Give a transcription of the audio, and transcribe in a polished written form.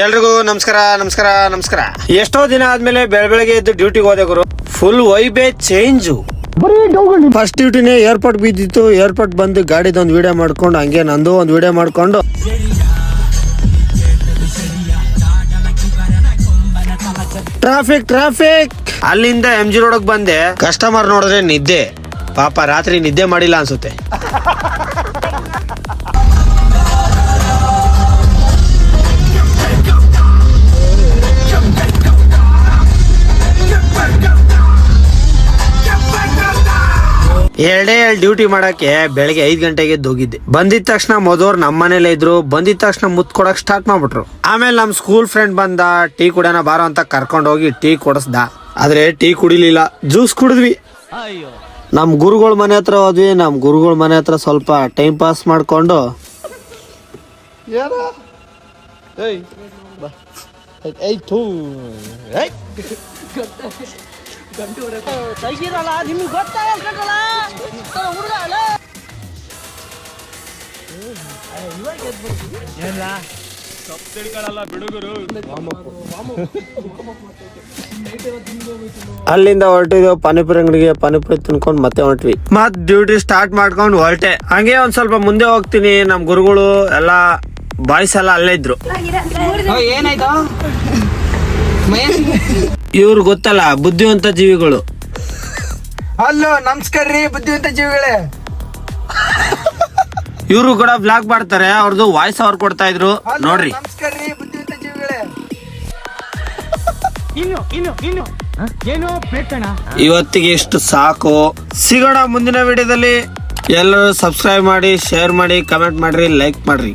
ಎಲ್ರಿಗೂ ನಮಸ್ಕಾರ ನಮಸ್ಕಾರ ನಮಸ್ಕಾರ. ಎಷ್ಟೋ ದಿನ ಆದ್ಮೇಲೆ ಬೆಳಗ್ಗೆ ಎದ್ದು ಡ್ಯೂಟಿಗೆ ಹೋದೆ ಗುರು. ಫುಲ್ ವೈಬೇ ಚೇಂಜು. ಫಸ್ಟ್ ಡ್ಯೂಟಿನೇ ಏರ್ಪೋರ್ಟ್ ಬಿದ್ದಿತ್ತು. ಏರ್ಪೋರ್ಟ್ ಬಂದು ಗಾಡಿದೊಂದು ವಿಡಿಯೋ ಮಾಡ್ಕೊಂಡು ಹಂಗೆ ನಂದು ಒಂದು ವಿಡಿಯೋ ಮಾಡ್ಕೊಂಡು ಟ್ರಾಫಿಕ್ ಅಲ್ಲಿಂದ MG ರೋಡ್ ಬಂದೆ. ಕಸ್ಟಮರ್ ನೋಡಿದ್ರೆ ನಿದ್ದೆ, ಪಾಪ ರಾತ್ರಿ ನಿದ್ದೆ ಮಾಡಿಲ್ಲ ಅನ್ಸುತ್ತೆ. ಎರಡೇ ಡ್ಯೂಟಿ ಮಾಡಕ್ಕೆ ಬೆಳಗ್ಗೆ 5 ಗಂಟೆಗೆ ಹೋಗಿದ್ದೆ. ಬಂದಿದ ತಕ್ಷಣ ಮೊದಲು ನಮ್ಮ ಮನೇಲೆ ಇದ್ರು. ಬಂದಿದ ತಕ್ಷಣ ಮುತ್ ಕೊಡಕ್ ಸ್ಟಾರ್ಟ್ ಮಾಡ್ಬಿಟ್ರು. ಆಮೇಲೆ ನಮ್ ಸ್ಕೂಲ್ ಫ್ರೆಂಡ್ ಬಂದ, ಟೀ ಕುಡಿಯೋಣ ಬಾರೋ ಅಂತ ಕರ್ಕೊಂಡು ಹೋಗಿ ಟೀ ಕೊಡಿಸ್ದ. ಆದ್ರೆ ಟೀ ಕುಡಿಲಿಲ್ಲ, ಜ್ಯೂಸ್ ಕುಡಿದ್ವಿ. ನಮ್ ಗುರುಗಳ ಮನೆ ಹತ್ರ ಹೋದ್ವಿ. ನಮ್ ಗುರುಗಳ ಮನೆ ಹತ್ರ ಸ್ವಲ್ಪ ಟೈಮ್ ಪಾಸ್ ಮಾಡ್ಕೊಂಡು ಅಲ್ಲಿಂದ ಹೊರಟಿದ್ವಿ ಪಾನಿಪುರಿ ಅಂಗಡಿಗೆ. ಪಾನಿಪುರಿ ತಿನ್ಕೊಂಡು ಮತ್ತೆ ಹೊರಟ್ವಿ. ಮತ್ ಡ್ಯೂಟಿ ಸ್ಟಾರ್ಟ್ ಮಾಡ್ಕೊಂಡು ಹೊರಟೆ. ಹಂಗೆ ಒಂದ್ ಸ್ವಲ್ಪ ಮುಂದೆ ಹೋಗ್ತೀನಿ. ನಮ್ ಗುರುಗಳು ಎಲ್ಲಾ ಬಾಯ್ಸ್ ಎಲ್ಲ ಅಲ್ಲೇ ಇದ್ರು. ಇವ್ರು ಗೊತ್ತಲ್ಲ ಬುದ್ಧಿವಂತ ಜೀವಿಗಳು. ಹಲೋ ನಮಸ್ಕಾರ ರೀ ಬುದ್ಧಿವಂತ ಜೀವಿಗಳೇ. ಇವ್ರು ಕೂಡ ಬ್ಲಾಗ್ ಮಾಡ್ತಾರೆ. ಅವ್ರದ್ದು ವಾಯ್ಸ್ ಅವ್ರು ಕೊಡ್ತಾ ಇದ್ರು ನೋಡ್ರಿ. ನಮಸ್ಕಾರ ರೀ ಬುದ್ಧಿವಂತ ಜೀವಿಗಳೇ. ಇವತ್ತಿಗೆ ಇಷ್ಟು ಸಾಕು. ಸಿಗೋಣ ಮುಂದಿನ ವಿಡಿಯೋದಲ್ಲಿ. ಎಲ್ಲರೂ ಸಬ್ಸ್ಕ್ರೈಬ್ ಮಾಡಿ, ಶೇರ್ ಮಾಡಿ, ಕಮೆಂಟ್ ಮಾಡ್ರಿ, ಲೈಕ್ ಮಾಡ್ರಿ.